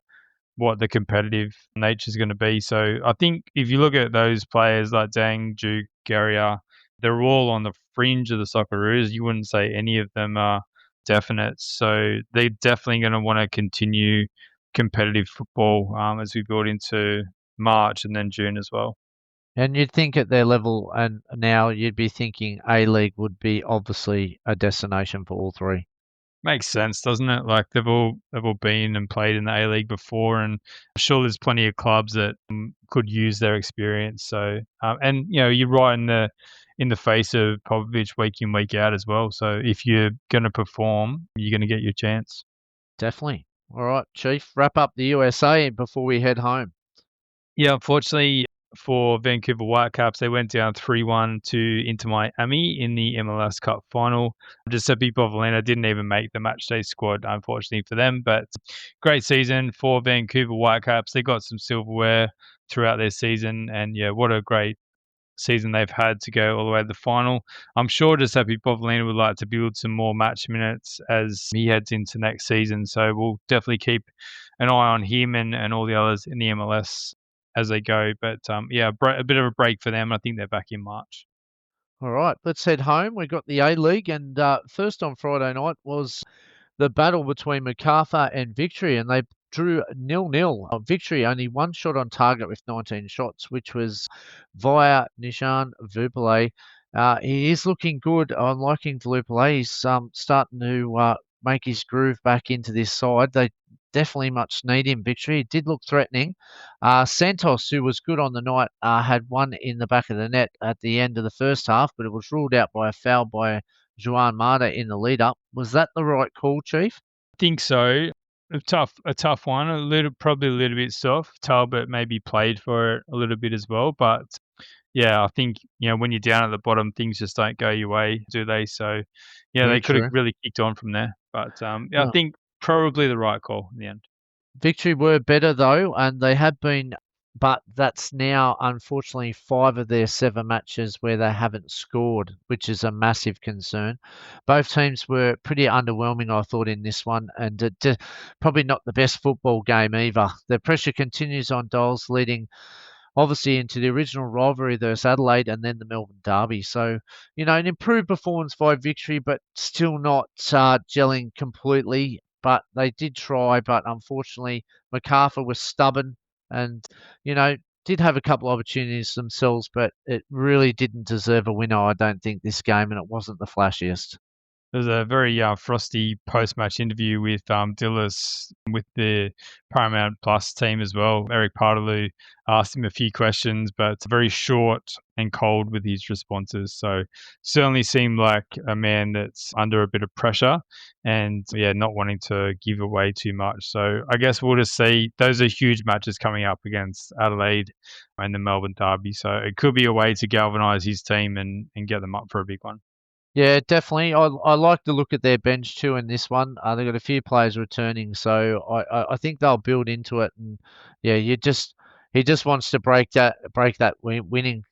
what the competitive nature is going to be. So I think if you look at those players like Dang, Duke, Garrier, they're all on the fringe of the Socceroos. You wouldn't say any of them are definite. So they're definitely going to want to continue competitive football as we build into March and then June as well. And you'd think at their level, and now you'd be thinking A-League would be obviously a destination for all three. Makes sense, doesn't it? Like they've all been and played in the A League before, and I'm sure there's plenty of clubs that could use their experience. So, and you're right in the face of Popovich week in week out as well. So if you're going to perform, you're going to get your chance. Definitely. All right, Chief, wrap up the USA before we head home. Yeah, unfortunately for Vancouver Whitecaps, they went down 3-1 to Inter Miami in the MLS Cup final. Giuseppe Bovalina didn't even make the matchday squad, unfortunately for them. But great season for Vancouver Whitecaps. They got some silverware throughout their season, and yeah, what a great season they've had to go all the way to the final. I'm sure Giuseppe Bovalina would like to build some more match minutes as he heads into next season. So we'll definitely keep an eye on him and all the others in the MLS as they go. But yeah, a bit of a break for them. I think they're back in March. All right, let's head home. We got the A-League, and first on Friday night was the battle between MacArthur and Victory, and they drew 0-0. Victory only one shot on target with 19 shots, which was via Nishan Vupale. He is looking good. I'm liking Vupale. He's starting to make his groove back into this side. They definitely much need him. Victory. It did look threatening. Santos, who was good on the night, had one in the back of the net at the end of the first half, but it was ruled out by a foul by Juan Mata in the lead up. Was that the right call, Chief? I think so. A tough one. Probably a little bit soft. Talbot maybe played for it a little bit as well, but yeah, I think when you're down at the bottom, things just don't go your way, do they? So yeah, Yeah, they could have true. really kicked on from there. But yeah, I think probably the right call in the end. Victory were better though, and they have been but that's now unfortunately 5 of their 7 matches where they haven't scored, which is a massive concern. Both teams were pretty underwhelming, I thought, in this one, and probably not the best football game either. The pressure continues on Doles, leading obviously into the original rivalry versus Adelaide and then the Melbourne Derby. So, an improved performance by Victory, but still not gelling completely. But they did try, but unfortunately, MacArthur was stubborn and, did have a couple of opportunities themselves, but it really didn't deserve a winner, I don't think, this game, and it wasn't the flashiest. There was a very frosty post-match interview with Dillis with the Paramount Plus team as well. Eric Partaloo asked him a few questions, but very short and cold with his responses. So certainly seemed like a man that's under a bit of pressure and not wanting to give away too much. So I guess we'll just see. Those are huge matches coming up against Adelaide and the Melbourne Derby. So it could be a way to galvanise his team and get them up for a big one. Yeah, definitely. I like to look at their bench too in this one. They've got a few players returning, so I think they'll build into it. And yeah, he just wants to break that winning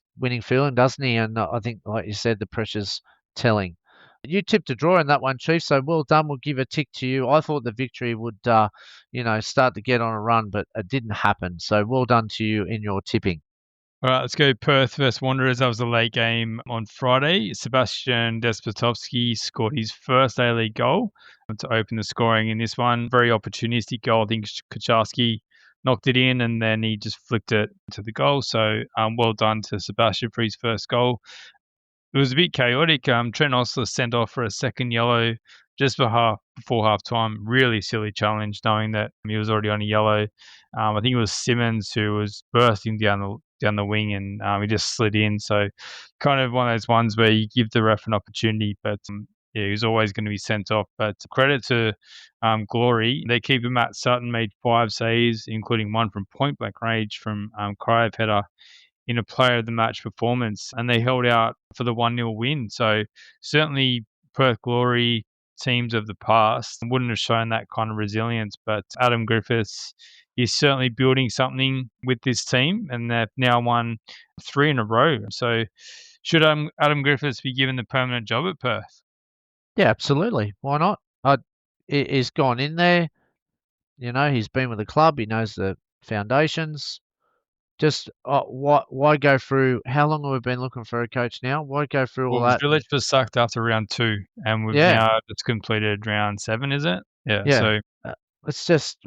feeling, doesn't he? And I think, like you said, the pressure's telling. You tipped a draw in that one, Chief. So well done. We'll give a tick to you. I thought the Victory would, start to get on a run, but it didn't happen. So well done to you in your tipping. All right, let's go Perth versus Wanderers. That was a late game on Friday. Sebastian Despotovsky scored his first A-League goal to open the scoring in this one. Very opportunistic goal. I think Kucharski knocked it in and then he just flicked it to the goal. So well done to Sebastian for his first goal. It was a bit chaotic. Trent Osler sent off for a second yellow just before half time. Really silly challenge, knowing that he was already on a yellow. I think it was Simmons who was bursting down the wing, and he just slid in. So, kind of one of those ones where you give the ref an opportunity, but he was always going to be sent off. But credit to Glory, their keeper Matt Sutton made 5 saves, including one from point blank range from Crieff header in a player of the match performance, and they held out for the 1-0 win. So certainly Perth Glory teams of the past wouldn't have shown that kind of resilience, but Adam Griffiths is certainly building something with this team, and they've now won 3 in a row. So should Adam Griffiths be given the permanent job at Perth? Yeah, absolutely. Why not? He's gone in there. He's been with the club. He knows the foundations. Just why go through? How long have we been looking for a coach now? Why go through all Well, that? Village was sacked after round 2, and we've Yeah, now just completed round 7, is it? Yeah, yeah. so It's just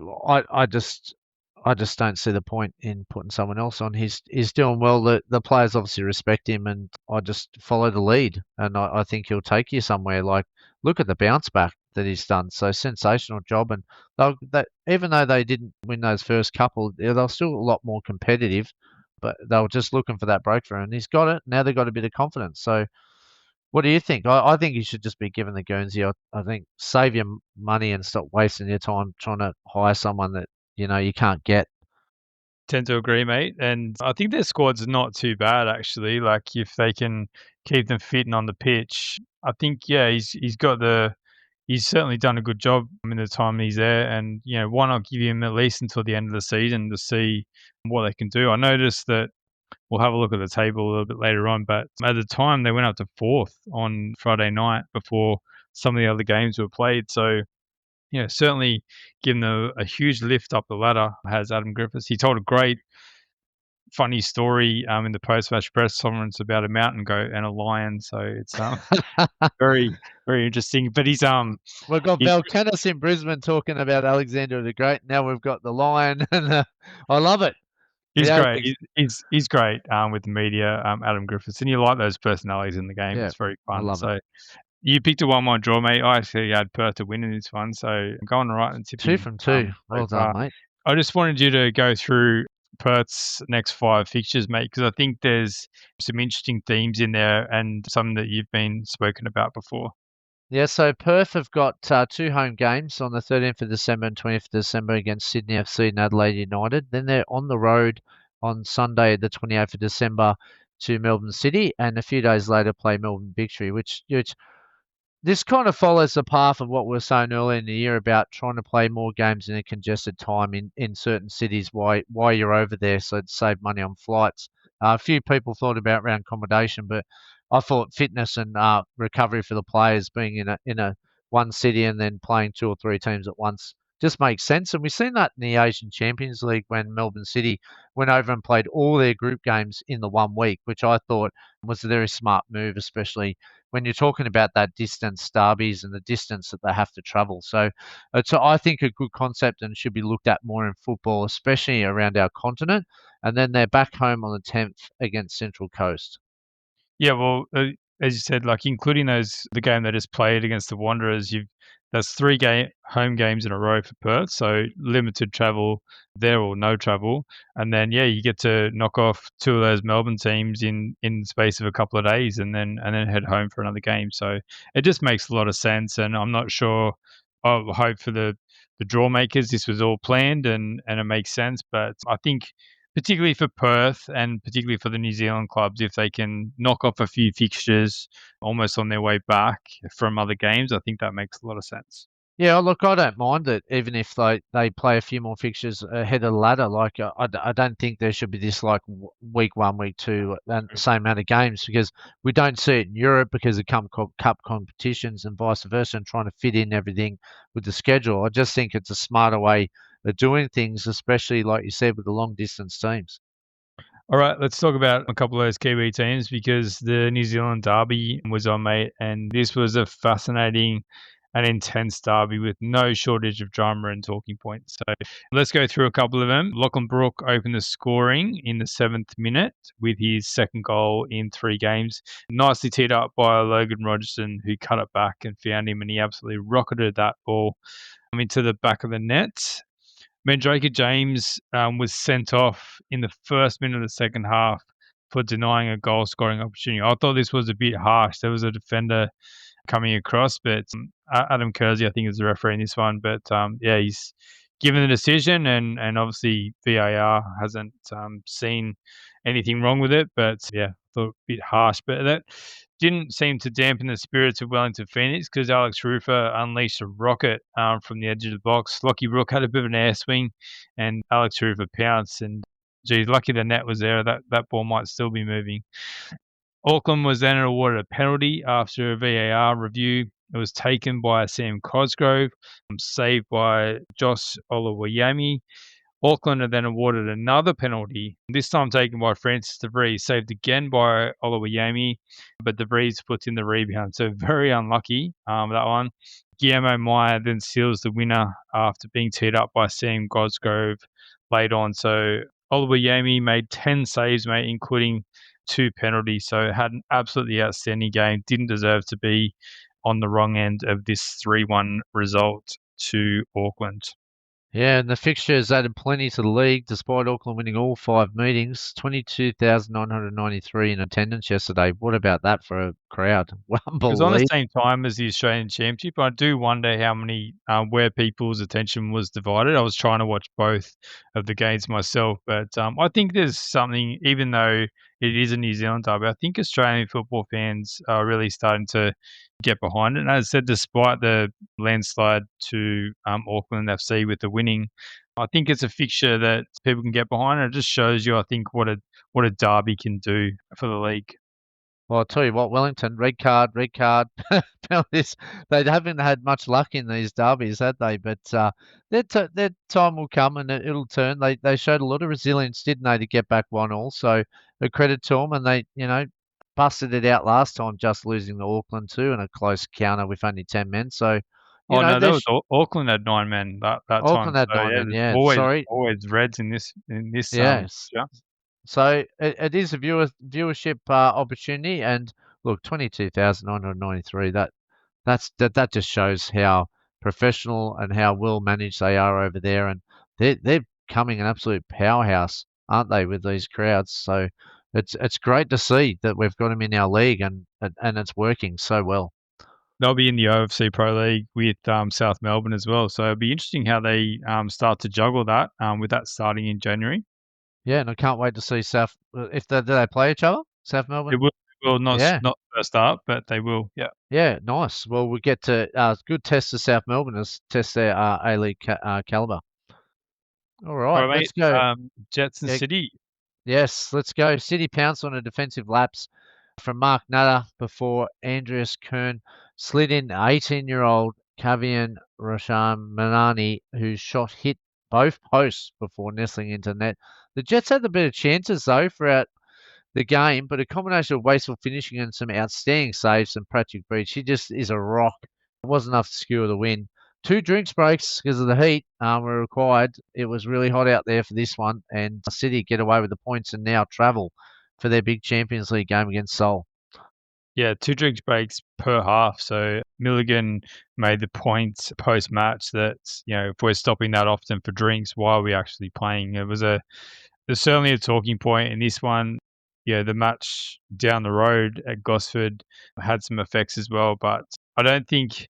I just don't see the point in putting someone else on. He's doing well. The players obviously respect him, and I just follow the lead. And I think he'll take you somewhere. Like, look at the bounce back that he's done. So sensational job. And even though they didn't win those first couple, they're still a lot more competitive. But they were just looking for that breakthrough, and he's got it. Now they've got a bit of confidence. So what do you think? I think you should just be given the Guernsey. I think save your money and stop wasting your time trying to hire someone that you can't get. tend to agree, mate. And I think their squad's not too bad actually. Like if they can keep them fit and on the pitch, I think he's certainly done a good job in the time he's there. And why not give him at least until the end of the season to see what they can do? I noticed that we'll have a look at the table a little bit later on, but at the time they went up to 4th on Friday night before some of the other games were played. So certainly given a huge lift up the ladder has Adam Griffiths. He told a great funny story in the post-match press conference about a mountain goat and a lion. So it's very, very interesting. But We've got he's Valkanis in Brisbane talking about Alexander the Great. Now we've got the Lion, and I love it. he's Yeah, great. He's great with the media, Adam Griffiths, and you like those personalities in the game. yeah, It's very I fun. love it. So you picked a 1-1 draw, mate. I actually had Perth to win in this one, so I'm going right and 2 tipping from 2. so Well done, far. mate. I just wanted you to go through Perth's next 5 fixtures, mate, because I think there's some interesting themes in there and some that you've been spoken about before. Yeah, so Perth have got 2 home games on the 13th of December and 20th of December against Sydney FC and Adelaide United. Then they're on the road on Sunday, the 28th of December, to Melbourne City, and a few days later play Melbourne Victory, which This kind of follows the path of what we were saying earlier in the year about trying to play more games in a congested time in certain cities while you're over there, so to save money on flights. A few people thought about around accommodation, but I thought fitness and recovery for the players being in a one city and then playing two or three teams at once just makes sense. And we've seen that in the Asian Champions League when Melbourne City went over and played all their group games in the 1 week, which I thought was a very smart move, especially when you're talking about that distance derbies and the distance that they have to travel. So it's, I think, a good concept and should be looked at more in football, especially around our continent. And then they're back home on the 10th against Central Coast. Yeah, well, as you said, like including the game they just played against the Wanderers, that's three home games in a row for Perth, so limited travel there or no travel, and then yeah, you get to knock off two of those Melbourne teams in the space of a couple of days, and then head home for another game. So it just makes a lot of sense, and I'm not sure. I hope for the draw makers, this was all planned and it makes sense, but I think particularly for Perth and particularly for the New Zealand clubs, if they can knock off a few fixtures almost on their way back from other games, I think that makes a lot of sense. Yeah, look, I don't mind it, even if they play a few more fixtures ahead of the ladder. Like, I don't think there should be this like week one, week two, and the same amount of games because we don't see it in Europe because of cup competitions and vice versa, and trying to fit in everything with the schedule. I just think it's a smarter way of doing things, especially like you said with the long distance teams. All right, let's talk about a couple of those Kiwi teams because the New Zealand derby was on, mate, and this was a fascinating and intense derby with no shortage of drama and talking points. So let's go through a couple of them. Lachlan Brook opened the scoring in the 7th minute with his second goal in 3 games. Nicely teed up by Logan Rogerson, who cut it back and found him, and he absolutely rocketed that ball into the back of the net. Mandrake James was sent off in the first minute of the second half for denying a goal scoring opportunity. I thought this was a bit harsh. There was a defender coming across, but Adam Kersey, I think, is the referee in this one. But yeah, he's given the decision, and obviously VAR hasn't seen anything wrong with it. But yeah, I thought a bit harsh. But that didn't seem to dampen the spirits of Wellington Phoenix because Alex Rufer unleashed a rocket from the edge of the box. Lockie Rook had a bit of an air swing, and Alex Rufer pounced. And geez, lucky the net was there. That ball might still be moving. Auckland was then awarded a penalty after a VAR review. It was taken by Sam Cosgrove, saved by Josh Olawayemi. Auckland are then awarded another penalty, this time taken by Francis de Vries, saved again by Olawayemi, but de Vries puts in the rebound. So very unlucky, that one. Guillermo Meyer then seals the winner after being teed up by Sam Cosgrove late on. So Olawayemi made 10 saves, mate, including 2 penalties. So had an absolutely outstanding game. Didn't deserve to be on the wrong end of this 3-1 result to Auckland. Yeah, and the fixtures added plenty to the league, despite Auckland winning all 5 meetings. 22,993 in attendance yesterday. What about that for a crowd? It was on the Unbelievable. same time as the Australian Championship. I do wonder how many where people's attention was divided. I was trying to watch both of the games myself, but I think there's something, even though it is a New Zealand derby, I think Australian football fans are really starting to get behind it. And as I said, despite the landslide to Auckland FC with the winning, I think it's a fixture that people can get behind. And it just shows you, I think, what a derby can do for the league. Well, I'll tell you what, Wellington, red card, penalties. They haven't had much luck in these derbies, had they? But their time will come and it'll turn. They showed a lot of resilience, didn't they, to get back 1-1. So a credit to them, and they busted it out last time, just losing to Auckland too in a close counter with only 10 men. So Oh no, that they was Auckland had 9 men that time. Auckland had So nine yeah, men. there's Yeah, always sorry. always Reds in this Yes. fixture. So it is a viewership opportunity, and look, 22,993. That just shows how professional and how well managed they are over there, and they're becoming an absolute powerhouse, aren't they, with these crowds? So it's great to see that we've got them in our league, and it's working so well. They'll be in the OFC Pro League with South Melbourne as well. So it'll be interesting how they start to juggle that with that starting in January. Yeah, and I can't wait to see South. If do they play each other, South It Melbourne? will Well, Yeah. not first up, but they will. Yeah. Yeah, nice. Well, we get to good test of South Melbourne as test their A-League caliber. All All right, right, let's mate. go. Jets and Yeah, City. yes, let's go. City pounced on a defensive lapse from Mark Nutter before Andreas Kern slid in 18-year-old Kavian Roshan Manani, whose shot hit both posts before nestling into net. The Jets had the better chances, though, throughout the game, but a combination of wasteful finishing and some outstanding saves and Patrick Breach. He just is a rock. It wasn't enough to secure the win. Two drinks breaks because of the heat were required. It was really hot out there for this one, and City get away with the points and now travel for their big Champions League game against Seoul. Yeah, two drinks breaks per half. So Milligan made the point post match that, if we're stopping that often for drinks, why are we actually playing? There's certainly a talking point in this one. Yeah, the match down the road at Gosford had some effects as well, but I don't think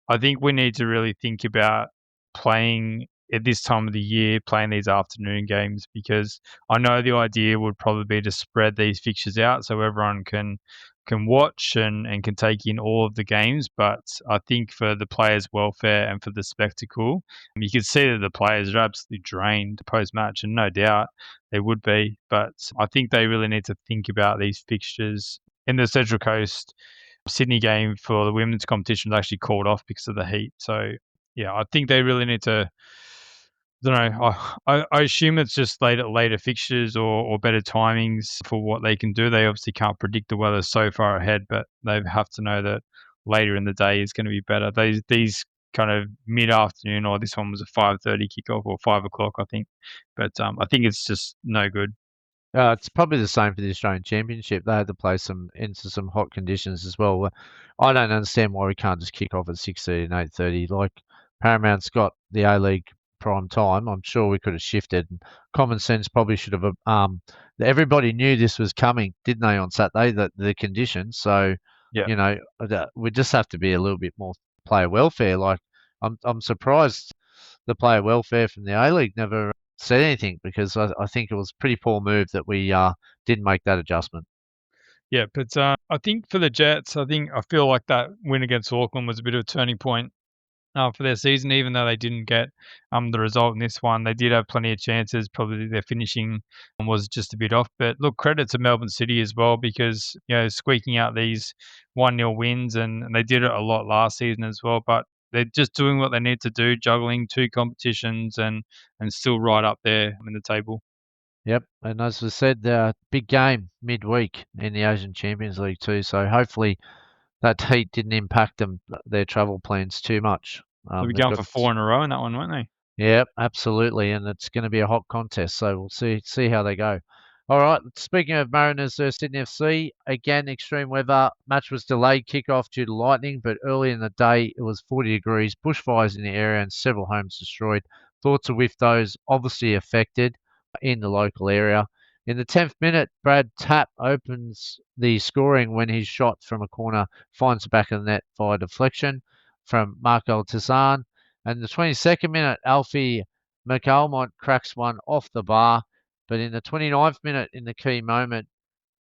I think we need to really think about playing at this time of the year, playing these afternoon games, because I know the idea would probably be to spread these fixtures out so everyone can watch and can take in all of the games. But I think for the players' welfare and for the spectacle, you can see that the players are absolutely drained post match, and no doubt they would be. But I think they really need to think about these fixtures in the Central Coast. Sydney game for the women's competition was actually called off because of the heat. So yeah, I think they really need to. I don't know. I assume it's just later fixtures or better timings for what they can do. They obviously can't predict the weather so far ahead, but they have to know that later in the day is going to be better. These kind of mid afternoon, or this one was a 5:30 kickoff or 5 o'clock, I think. But I think it's just no good. It's probably the same for the Australian Championship. They had to play some into some hot conditions as well. I don't understand why we can't just kick off at 6:30 and 8:30. Like Paramount's got the A-League prime time. I'm sure we could have shifted. Common sense probably should have. Everybody knew this was coming, didn't they, on Saturday? The conditions. So Yeah. we just have to be a little bit more player welfare. Like I'm surprised the player welfare from the A-League never said anything because I think it was a pretty poor move that we didn't make that adjustment. Yeah, but I think for the Jets, I feel like that win against Auckland was a bit of a turning point for their season. Even though they didn't get the result in this one, they did have plenty of chances. Probably their finishing was just a bit off. But look, credit to Melbourne City as well, because squeaking out these 1-0 wins, and they did it a lot last season as well. But they're just doing what they need to do, juggling two competitions and still right up there in the table. Yep, and as I said, big game midweek in the Asian Champions League too. So hopefully that heat didn't impact their travel plans too much. They'll be They've going got for four in a row in that one, won't they? Yep, absolutely, and it's going to be a hot contest, so we'll see how they go. All right, speaking of Mariners Sydney FC, again extreme weather. Match was delayed kickoff due to lightning, but early in the day it was 40 degrees, bushfires in the area, and several homes destroyed. Thoughts are with those obviously affected in the local area. In the 10th minute, Brad Tapp opens the scoring when his shot from a corner finds the back of the net via deflection from Marco Tizan. And the 22nd minute, Alfie McAlmont cracks one off the bar. But in the 29th minute, in the key moment,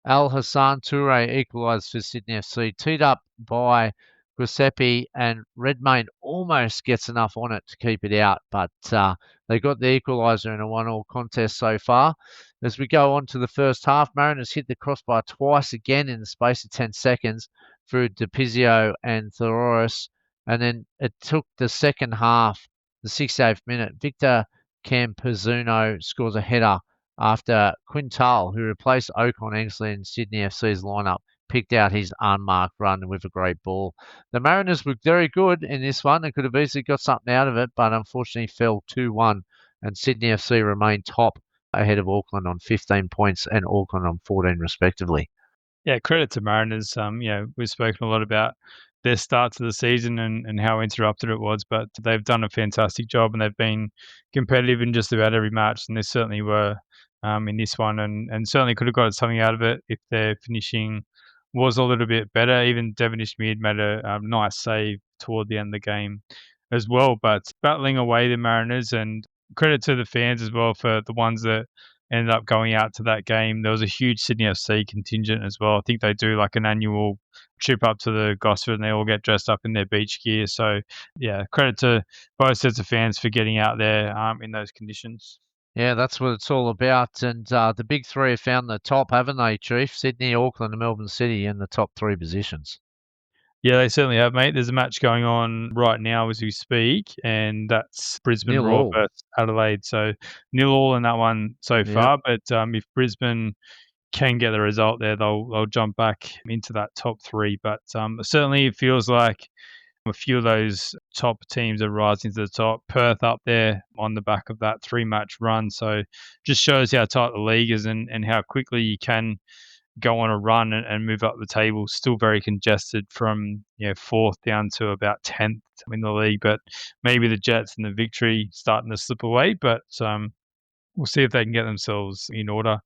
Al Hassan Toure equalised for Sydney FC, teed up by Giuseppe, and Redmayne almost gets enough on it to keep it out, but they got the equaliser in a 1-1 contest so far. As we go on to the first half, Mariners hit the crossbar twice again in the space of 10 seconds through DePizio and Thoros, and then it took the second half, the 68th minute. Victor Campuzano scores a header after Quintal, who replaced Ocon Engsley in Sydney FC's lineup, picked out his unmarked run with a great ball. The Mariners were very good in this one and could have easily got something out of it, but unfortunately fell 2-1, and Sydney FC remained top ahead of Auckland on 15 points and Auckland on 14 respectively. Yeah, credit to Mariners. We've spoken a lot about their start to the season and how interrupted it was, but they've done a fantastic job and they've been competitive in just about every match, and they certainly were in this one, and certainly could have got something out of it if their finishing was a little bit better. Even Devon Schmid made a nice save toward the end of the game as well. But battling away the Mariners, and credit to the fans as well for the ones that ended up going out to that game. There was a huge Sydney FC contingent as well. I think they do like an annual trip up to the Gosford and they all get dressed up in their beach gear. So, yeah, credit to both sets of fans for getting out there in those conditions. Yeah, that's what it's all about. And the big three have found the top, haven't they, Chief? Sydney, Auckland, and Melbourne City in the top three positions. Yeah, they certainly have, mate. There's a match going on right now as we speak, and that's Brisbane Roar 0-0. versus Adelaide. So 0-0 in that one so Yep. far. But if Brisbane can get the result there, they'll jump back into that top three. But certainly it feels like a few of those top teams are rising to the top. Perth up there on the back of that 3-match run. So just shows how tight the league is and how quickly you can go on a run and move up the table. Still very congested from fourth down to about 10th in the league, but maybe the Jets and the Victory starting to slip away. But we'll see if they can get themselves in order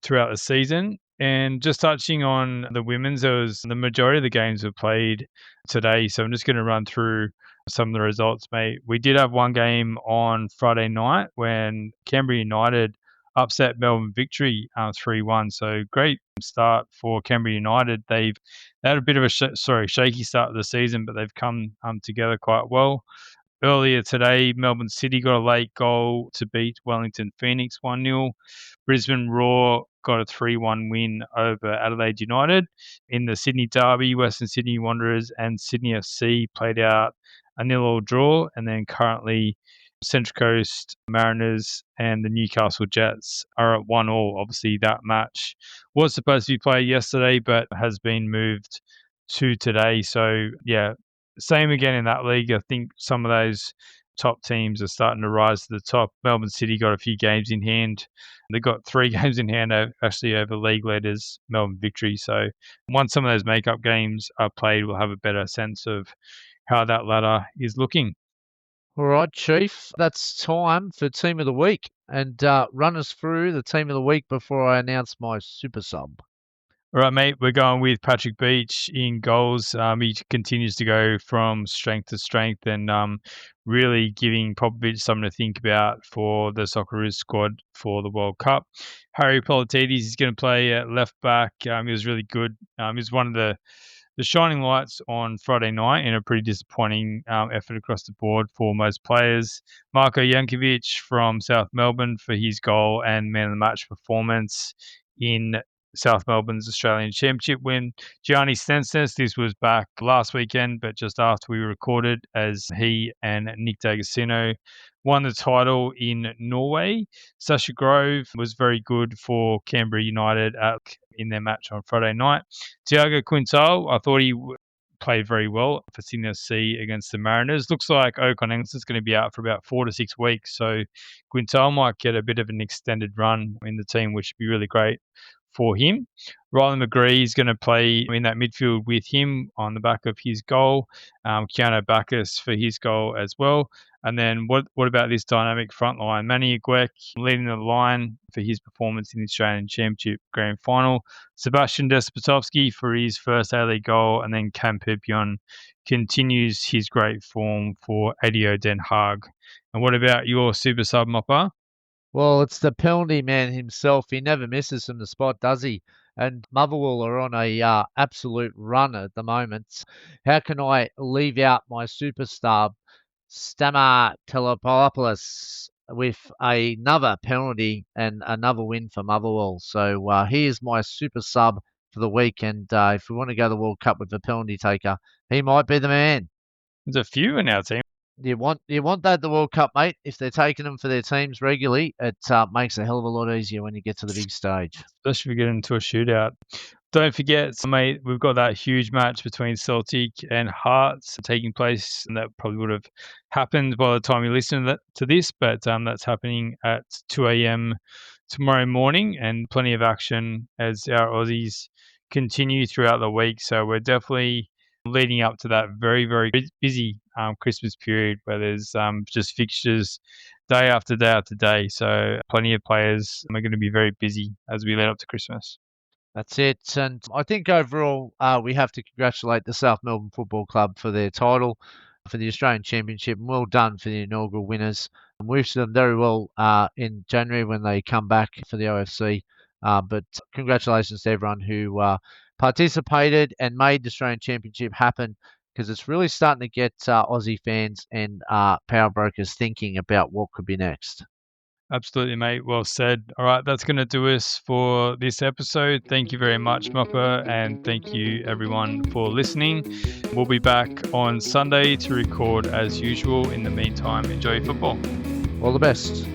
throughout the season. And just touching on the women's, the majority of the games were played today. So I'm just going to run through some of the results, mate. We did have one game on Friday night when Canberra United upset Melbourne Victory 3-1. So great start for Canberra United. They had a bit of a shaky start of the season, but they've come together quite well. Earlier today, Melbourne City got a late goal to beat Wellington Phoenix 1-0. Brisbane Roar got a 3-1 win over Adelaide United. In the Sydney Derby, Western Sydney Wanderers and Sydney FC played out a 0-0 draw. And then currently, Central Coast Mariners and the Newcastle Jets are at 1-1. Obviously, that match was supposed to be played yesterday, but has been moved to today. So, yeah, same again in that league. I think some of those top teams are starting to rise to the top. Melbourne City got a few games in hand. They've got 3 games in hand actually over league leaders, Melbourne Victory. So once some of those makeup games are played, we'll have a better sense of how that ladder is looking. All right, Chief, that's time for Team of the Week. And run us through the Team of the Week before I announce my super sub. All right, mate, we're going with Patrick Beach in goals. He continues to go from strength to strength and really giving Popovic something to think about for the Socceroos squad for the World Cup. Harry Politidis is going to play at left back. He was really good. He was one of the shining lights on Friday night in a pretty disappointing effort across the board for most players. Aguek Jankovic from South Melbourne for his goal and man of the match performance in South Melbourne's Australian Championship win. Gianni Stensnes, this was back last weekend, but just after we recorded, as he and Nick D'Agostino won the title in Norway. Sasha Grove was very good for Canberra United in their match on Friday night. Tiago Quintal, I thought he played very well for Sydney FC against the Mariners. Looks like Ocon is going to be out for about 4 to 6 weeks, so Quintal might get a bit of an extended run in the team, which would be really great for him. Rylan McGree is going to play in that midfield with him on the back of his goal. Keanu Bacchus for his goal as well. And then what about this dynamic front line? Manny Aguek leading the line for his performance in the Australian Championship Grand Final. Sebastian Despotovsky for his first A-League goal. And then Cam Pipion continues his great form for ADO Den Haag. And what about your super sub, Mopper? Well, it's the penalty man himself. He never misses from the spot, does he? And Motherwell are on a absolute run at the moment. How can I leave out my superstar, Stama Telopoulos, with another penalty and another win for Motherwell? So he is my super sub for the week. And if we want to go to the World Cup with the penalty taker, he might be the man. There's a few in our team. You want that at the World Cup, mate. If they're taking them for their teams regularly, it makes a hell of a lot easier when you get to the big stage. Especially if we get into a shootout. Don't forget, mate, we've got that huge match between Celtic and Hearts taking place, and that probably would have happened by the time you listen to this, but that's happening at 2 a.m. tomorrow morning, and plenty of action as our Aussies continue throughout the week. So we're definitely leading up to that very, very busy Christmas period where there's just fixtures day after day after day. So plenty of players are going to be very busy as we lead up to Christmas. That's it. And I think overall, we have to congratulate the South Melbourne Football Club for their title for the Australian Championship. And well done for the inaugural winners. Wish them very well in January when they come back for the OFC. But congratulations to everyone who participated and made the Australian Championship happen, because it's really starting to get Aussie fans and power brokers thinking about what could be next. Absolutely, mate. Well said. All right, that's going to do us for this episode. Thank you very much, Mupper, and thank you everyone for listening. We'll be back on Sunday to record as usual. In the meantime, enjoy football. All the best.